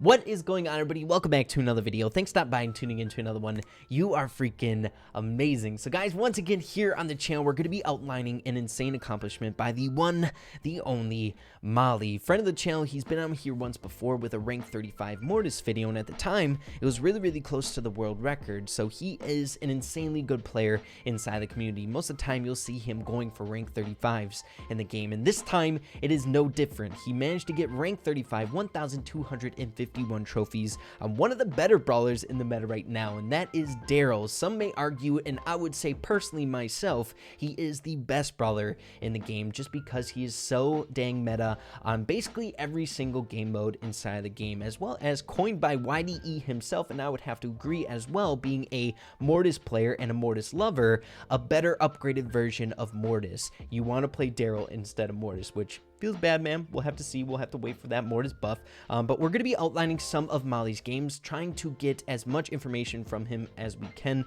What is going on, everybody? Welcome back to another video. Thanks for stopping by and tuning into another one. You are freaking amazing. So guys, once again here on the channel, we're going to be outlining an insane accomplishment by the one, the only Molly. Friend of the channel, he's been on here once before with a rank 35 Mortis video, and at the time, it was really close to the world record. So he is an insanely good player inside the community. Most of the time, you'll see him going for rank 35s in the game, and this time, it is no different. He managed to get rank 35, 1,251 trophies on one of the better brawlers in the meta right now, and that is Darryl. Some may argue, and I would say personally myself, he is the best brawler in the game just because he is so dang meta on basically every single game mode inside of the game, as well as coined by YDE himself, and I would have to agree as well, being a Mortis player and a Mortis lover, a better upgraded version of Mortis. You want to play Darryl instead of Mortis, which feels bad, man. We'll have to see. We'll have to wait for that Mortis buff. But we're going to be outlining some of Molly's games, trying to get as much information from him as we can,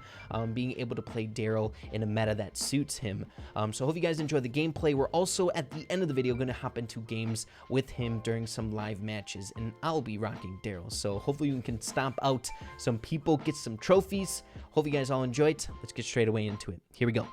being able to play Darryl in a meta that suits him. So I hope you guys enjoy the gameplay. We're also, at the end of the video, going to hop into games with him during some live matches, and I'll be rocking Darryl. So hopefully we can stomp out some people, get some trophies. Hope you guys all enjoy it. Let's get straight away into it. Here we go.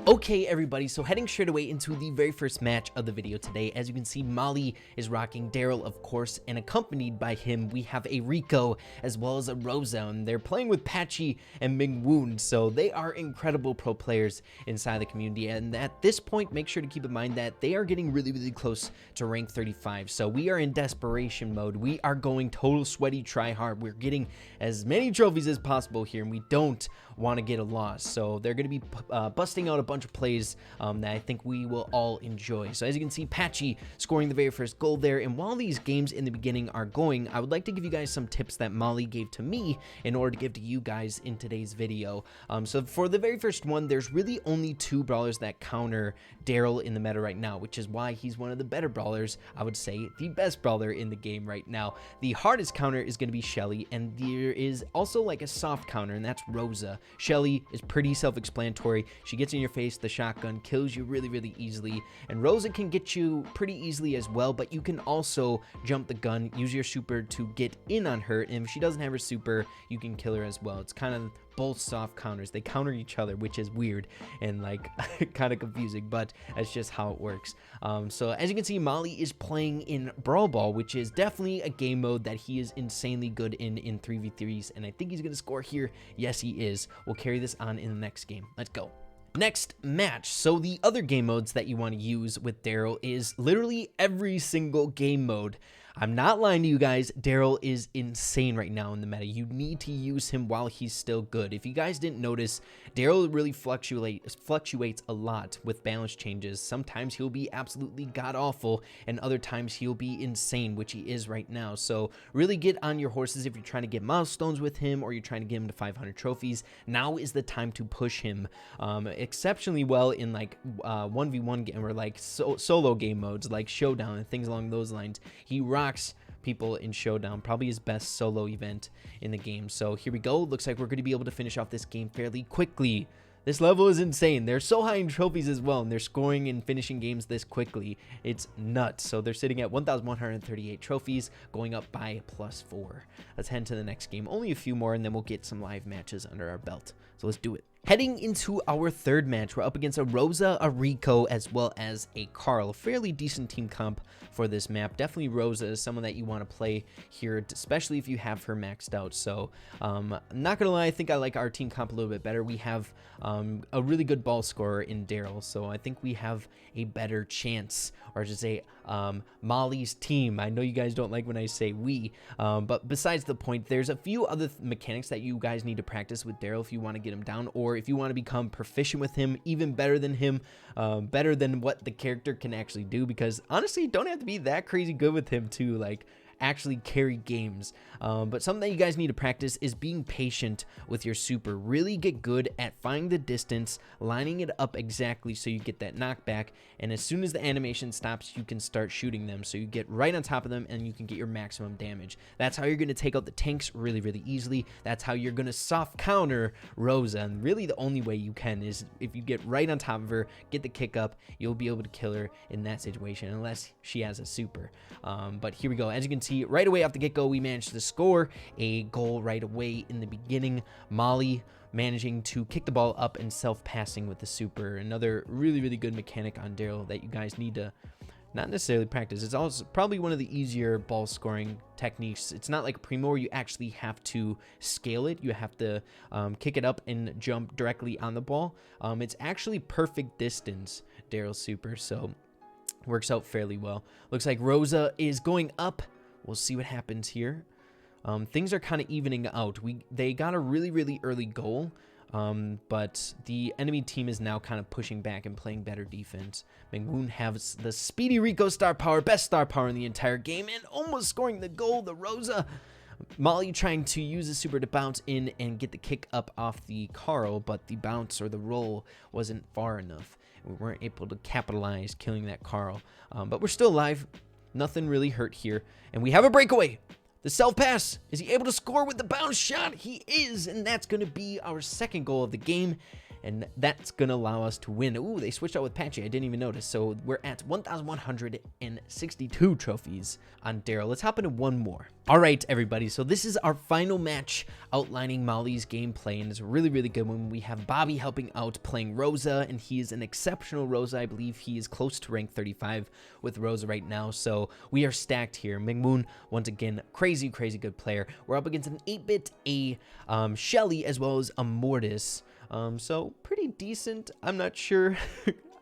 Okay, everybody, so heading straight away into the very first match of the video today. As you can see, Molly is rocking Darryl, of course, and accompanied by him, we have a Rico as well as a Rosa, and they're playing with Patchy and Mingwoon, so they are incredible pro players inside the community. And at this point, make sure to keep in mind that they are getting really close to rank 35, so we are in desperation mode. We are going total sweaty try hard. We're getting as many trophies as possible here, and we don't want to get a loss, so they're going to be busting out a bunch of plays that I think we will all enjoy. So as you can see, Patchy scoring the very first goal there, and while these games in the beginning are going, I would like to give you guys some tips that Molly gave to me in order to give to you guys in today's video. So for the very first one, there's really only two brawlers that counter Darryl in the meta right now, which is why he's one of the better brawlers. I would say the best brawler in the game right now. The hardest counter is going to be Shelly, and there is also like a soft counter, and that's Rosa. Shelly is pretty self-explanatory. She gets in your face, the shotgun kills you really easily, and Rosa can get you pretty easily as well, but you can also jump the gun, use your super to get in on her, and if she doesn't have her super, you can kill her as well. It's kind of both soft counters. They counter each other, which is weird and like kind of confusing, but that's just how it works. So as you can see, Molly is playing in Brawl, which is definitely a game mode that he is insanely good in 3v3s, and I think he's going to score here. Yes, he is. We'll carry this on in the next game. Let's go. Next match. So the other game modes that you want to use with Darryl is literally every single game mode. I'm not lying to you guys, Darryl is insane right now in the meta. You need to use him while he's still good. If you guys didn't notice, Darryl really fluctuates a lot with balance changes. Sometimes he'll be absolutely god-awful, and other times he'll be insane, which he is right now. So really get on your horses if you're trying to get milestones with him, or you're trying to get him to 500 trophies. Now is the time to push him exceptionally well in like 1v1 game, or like solo game modes like Showdown and things along those lines. He rocks people in Showdown, probably his best solo event in the game. So here we go. Looks like we're going to be able to finish off this game fairly quickly. This level is insane. They're so high in trophies as well, and they're scoring and finishing games this quickly. It's nuts. So they're sitting at 1,138 trophies, going up by +4. Let's head to the next game. Only a few more, and then we'll get some live matches under our belt. So let's do it. Heading into our third match, we're up against a Rosa, a Rico, as well as a Carl. Fairly decent team comp for this map. Definitely Rosa is someone that you want to play here, especially if you have her maxed out. So, not gonna lie, I think I like our team comp a little bit better. We have a really good ball scorer in Darryl, so I think we have a better chance, or I should say, Molly's team. I know you guys don't like when I say we, but besides the point, there's a few other mechanics that you guys need to practice with Darryl if you want to get him down, or if you want to become proficient with him, even better than him, better than what the character can actually do, because honestly, you don't have to be that crazy good with him to like actually carry games. But something that you guys need to practice is being patient with your super. Really get good at finding the distance, lining it up exactly so you get that knockback, and as soon as the animation stops, you can start shooting them so you get right on top of them and you can get your maximum damage. That's how you're going to take out the tanks really, really easily. That's how you're going to soft counter Rosa, and really the only way you can is if you get right on top of her, get the kick up, you'll be able to kill her in that situation unless she has a super. But here we go. As you can see, right away off the get-go, we managed to score a goal right away in the beginning. Molly managing to kick the ball up and self-passing with the super. Another really, really good mechanic on Darryl that you guys need to not necessarily practice. It's also probably one of the easier ball scoring techniques. It's not like Primo where you actually have to scale it. You have to kick it up and jump directly on the ball. It's actually perfect distance, Darryl's super, so works out fairly well. Looks like Rosa is going up. We'll see what happens here. Things are kind of evening out. They got a really, really early goal, but the enemy team is now kind of pushing back and playing better defense. Mingwoon has the speedy Rico star power, best star power in the entire game, and almost scoring the goal, the Rosa. Molly trying to use the super to bounce in and get the kick up off the Carl, but the bounce or the roll wasn't far enough. We weren't able to capitalize killing that Carl, but we're still alive. Nothing really hurt here, and we have a breakaway. The self-pass. Is he able to score with the bounce shot? He is, and that's going to be our second goal of the game, and that's going to allow us to win. Ooh, they switched out with Patchy. I didn't even notice. So we're at 1,162 trophies on Darryl. Let's hop into one more. All right, everybody. So this is our final match outlining Molly's gameplay, and it's a really, really good one. We have Bobby helping out playing Rosa, and he is an exceptional Rosa. I believe he is close to rank 35 with Rosa right now, so we are stacked here. Mingwoon, once again, crazy, crazy good player. We're up against an 8-bit, a Shelly, as well as a Mortis. So pretty decent. I'm not sure.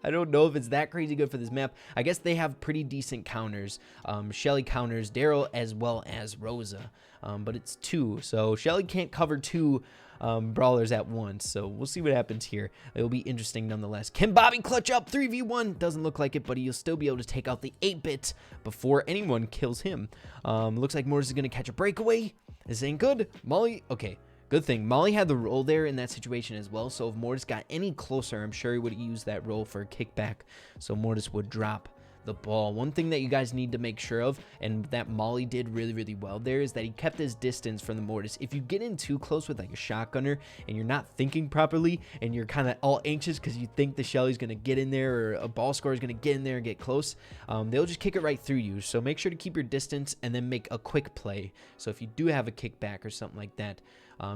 I don't know if it's that crazy good for this map. I guess they have pretty decent counters. Shelly counters Darryl as well as Rosa, but it's 2. So Shelly can't cover 2 brawlers at once. So we'll see what happens here. It'll be interesting nonetheless. Can Bobby clutch up 3v1? Doesn't look like it, but he'll still be able to take out the 8-bit before anyone kills him. Looks like Mortis is going to catch a breakaway. This ain't good. Molly, okay. Good thing. Molly had the roll there in that situation as well, so if Mortis got any closer, I'm sure he would use that roll for a kickback, so Mortis would drop the ball. One thing that you guys need to make sure of, and that Molly did really, really well there, is that he kept his distance from the Mortis. If you get in too close with like a shotgunner and you're not thinking properly and you're kind of all anxious because you think the Shelly's going to get in there or a ball scorer is going to get in there and get close, they'll just kick it right through you. So make sure to keep your distance and then make a quick play. So if you do have a kickback or something like that,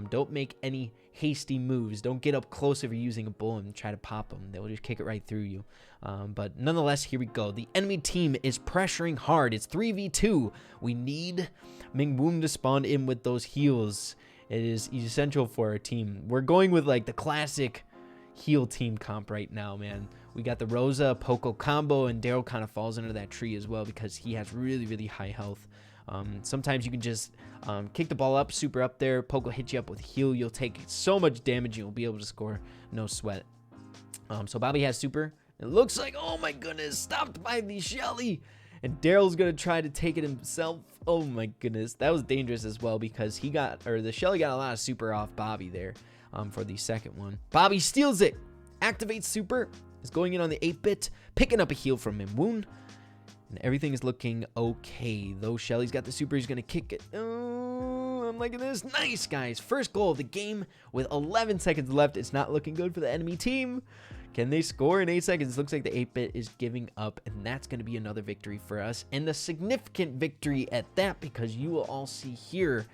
don't make any hasty moves. Don't get up close if you're using a bull and try to pop them. They'll just kick it right through you. But nonetheless, here we go. The enemy team is pressuring hard. It's 3v2. We need Mingwoon to spawn in with those heals. It is essential for our team. We're going with like the classic heal team comp right now, man. We got the Rosa Poco combo, and Darryl kind of falls under that tree as well because he has really, really high health. Sometimes you can just kick the ball up, super up there, Poco hit you up with heal, you'll take so much damage, you'll be able to score, no sweat. So Bobby has super. It looks like, oh my goodness, stopped by the Shelly, and Darryl's gonna try to take it himself. Oh my goodness, that was dangerous as well because the Shelly got a lot of super off Bobby there for the second one. Bobby steals it, activates super, is going in on the 8-bit, picking up a heal from Mingwoon. And everything is looking okay. Though Shelly's got the super, he's going to kick it. Oh, I'm liking this. Nice, guys. First goal of the game with 11 seconds left. It's not looking good for the enemy team. Can they score in 8 seconds? It looks like the 8-bit is giving up, and that's going to be another victory for us. And a significant victory at that, because you will all see here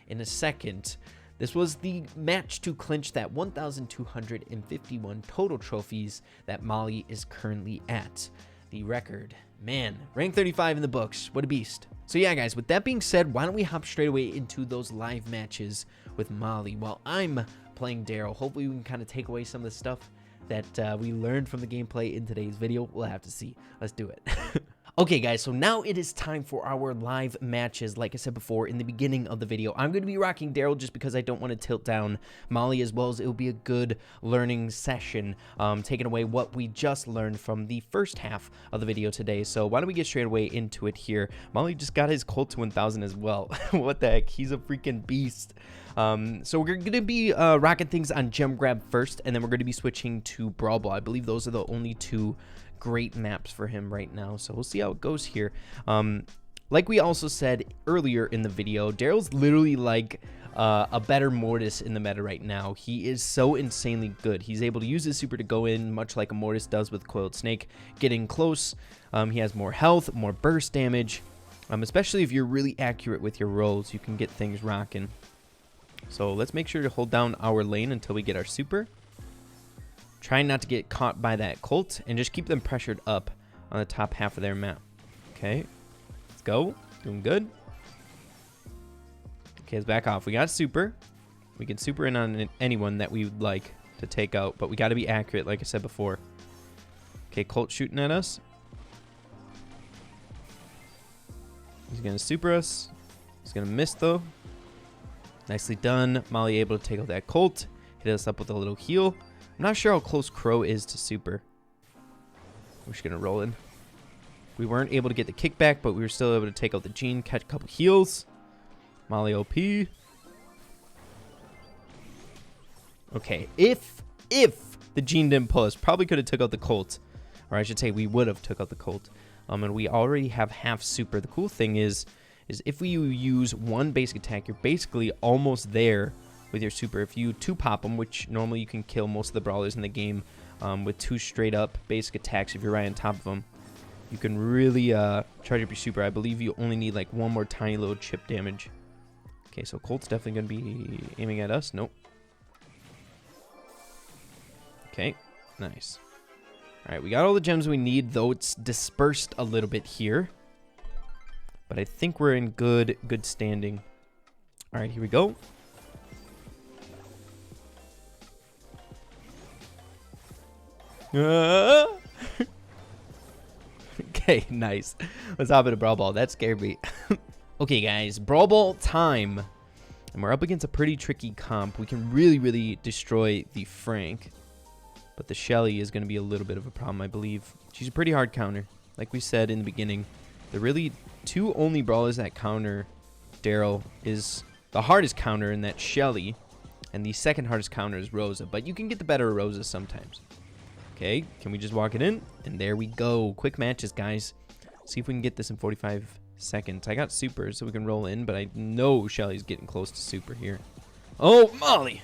in a second. This was the match to clinch that 1,251 total trophies that Molly is currently at. The record. Man, rank 35 in the books. What a beast. So yeah, guys, with that being said, why don't we hop straight away into those live matches with Molly while I'm playing Darryl. Hopefully we can kind of take away some of the stuff that we learned from the gameplay in today's video. We'll have to see. Let's do it. Okay guys, so now it is time for our live matches. Like I said before in the beginning of the video, I'm going to be rocking Darryl just because I don't want to tilt down Molly, as well as it will be a good learning session, taking away what we just learned from the first half of the video today. So why don't we get straight away into it here. Molly just got his Colt to 1000 as well. What the heck, he's a freaking beast. So we're going to be rocking things on Gem Grab first, and then we're going to be switching to Brawl. I believe those are the only two great maps for him right now, so we'll see how it goes here. Like we also said earlier in the video, Darryl's literally like a better Mortis in the meta right now. He is so insanely good. He's able to use his super to go in much like a Mortis does with Coiled Snake, getting close. He has more health, more burst damage, especially if you're really accurate with your rolls, you can get things rocking. So let's make sure to hold down our lane until we get our super. Trying not to get caught by that Colt, and just keep them pressured up on the top half of their map. Okay, let's go. Doing good. Okay, let's back off. We got super. We can super in on anyone that we would like to take out, but we got to be accurate, like I said before. Okay, Colt shooting at us. He's going to super us. He's going to miss, though. Nicely done. Molly able to take out that Colt. Hit us up with a little heal. I'm not sure how close Crow is to super. We're just going to roll in. We weren't able to get the kickback, but we were still able to take out the Gene, catch a couple heals. Molly OP. Okay, if the Gene didn't pull us, probably could have took out the Colt. Or I should say we would have took out the Colt. And we already have half super. The cool thing is if we use one basic attack, you're basically almost there with your super. If you two pop them, which normally you can kill most of the brawlers in the game with two straight up basic attacks, if you're right on top of them, you can really charge up your super. I believe you only need like one more tiny little chip damage. Okay, so Colt's definitely going to be aiming at us. Nope. Okay, nice. All right, we got all the gems we need, though it's dispersed a little bit here, but I think we're in good standing. All right, here we go. Okay, nice. Let's hop into Brawl Ball. That scared me. Okay, guys, Brawl Ball time. And we're up against a pretty tricky comp. We can really destroy the Frank. But the Shelly is going to be a little bit of a problem, I believe. She's a pretty hard counter. Like we said in the beginning, the really two only brawlers that counter Darryl is the hardest counter, in that Shelly. And the second hardest counter is Rosa. But you can get the better of Rosa sometimes. Okay, can we just walk it in? And there we go. Quick matches, guys. See if we can get this in 45 seconds. I got super, so we can roll in, but I know Shelly's getting close to super here. Oh, Molly!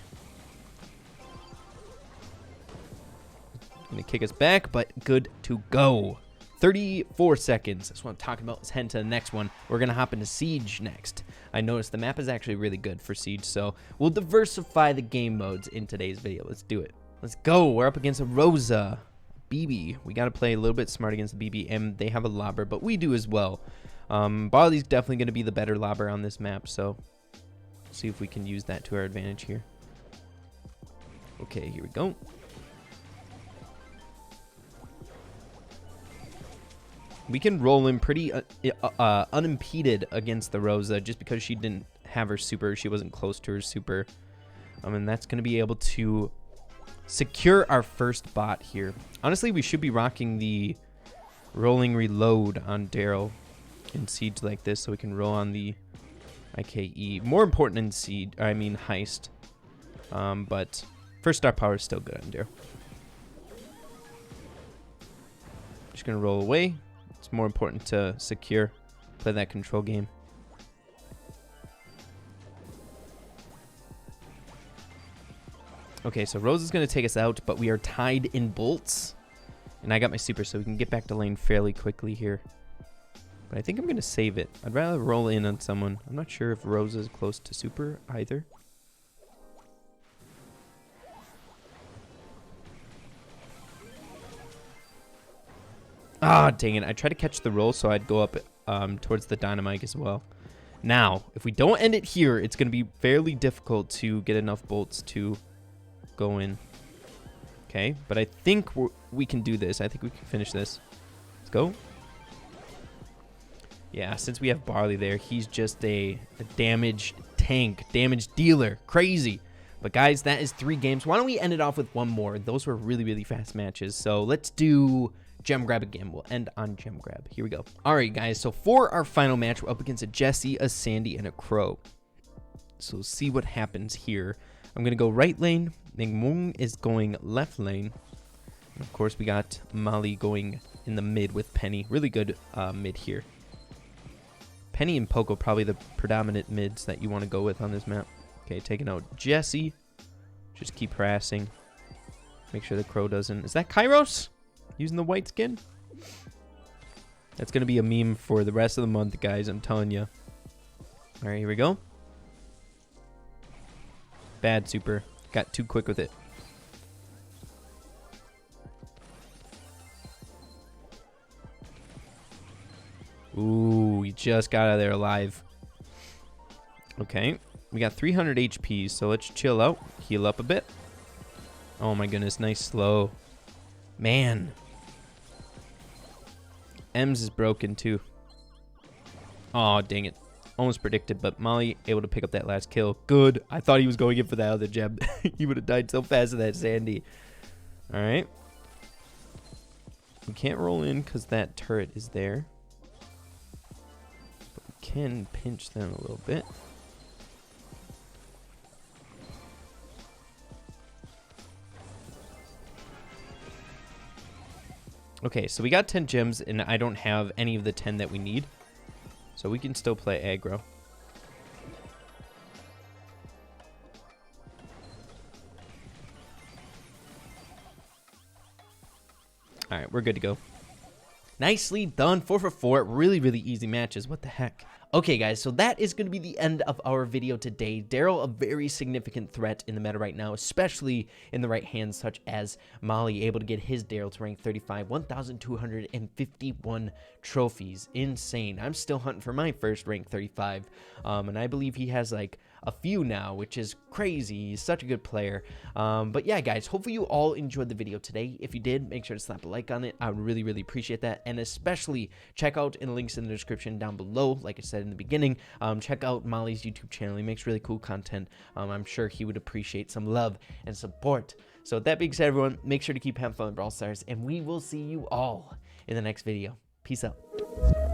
Gonna kick us back, but good to go. 34 seconds. That's what I'm talking about. Let's head into the next one. We're gonna hop into Siege next. I noticed the map is actually really good for Siege, so we'll diversify the game modes in today's video. Let's do it. Let's go. We're up against a Rosa. BB. We got to play a little bit smart against the BB, and they have a lobber, but we do as well. Barley's definitely going to be the better lobber on this map, so see if we can use that to our advantage here. Okay, here we go. We can roll in pretty unimpeded against the Rosa just because she didn't have her super. She wasn't close to her super. And that's going to be able to secure our first bot here. Honestly, we should be rocking the rolling reload on Darryl in Siege like this, so we can roll on the IKE. More important in Siege, I mean Heist. But first star power is still good on Darryl. Just gonna roll away. It's more important to secure, play that control game. Okay, so Rose is going to take us out, but we are tied in bolts. And I got my super, so we can get back to lane fairly quickly here. But I think I'm going to save it. I'd rather roll in on someone. I'm not sure if Rose is close to super either. Ah, dang it. I tried to catch the roll, so I'd go up towards the dynamite as well. Now, if we don't end it here, it's going to be fairly difficult to get enough bolts to go in. Okay, but I think we can do this. I think we can finish this. Let's go. Yeah, since we have Barley there, he's just a damage tank, damage dealer. Crazy. But guys, that is 3 games. Why don't we end it off with one more? Those were really, really fast matches. So let's do gem grab again. We'll end on gem grab. Here we go. All right, guys. So for our final match, we're up against a Jesse, a Sandy, and a Crow. So see what happens here. I'm going to go right lane. Ningmung is going left lane. And of course, we got Molly going in the mid with Penny. Really good mid here. Penny and Poco probably the predominant mids that you want to go with on this map. Okay, taking out Jesse. Just keep harassing. Make sure the Crow doesn't... Is that Kairos? Using the white skin? That's going to be a meme for the rest of the month, guys. I'm telling you. All right, here we go. Bad super. Got too quick with it. Ooh, we just got out of there alive. Okay. We got 300 HP, so let's chill out. Heal up a bit. Oh my goodness, nice slow. Man. Ems is broken too. Oh, dang it. Almost predicted, but Molly able to pick up that last kill. Good. I thought he was going in for that other gem. He would have died so fast of that Sandy. All right. We can't roll in because that turret is there. But we can pinch them a little bit. Okay, so we got 10 gems, and I don't have any of the 10 that we need. So we can still play aggro. All right, we're good to go. Nicely done. 4 for 4. Really, really easy matches. What the heck? Okay, guys, so that is going to be the end of our video today. Darryl, a very significant threat in the meta right now, especially in the right hands, such as Molly, able to get his Darryl to rank 35, 1,251 trophies. Insane. I'm still hunting for my first rank 35, and I believe he has, like, a few now, which is crazy. He's such a good player. But yeah, guys, hopefully you all enjoyed the video today. If you did, make sure to slap a like on it. I would really, really appreciate that. And especially check out in the links in the description down below. Like I said in the beginning, check out Molly's YouTube channel. He makes really cool content. I'm sure he would appreciate some love and support. So with that being said, everyone, make sure to keep having fun with Brawl Stars, and we will see you all in the next video. Peace out.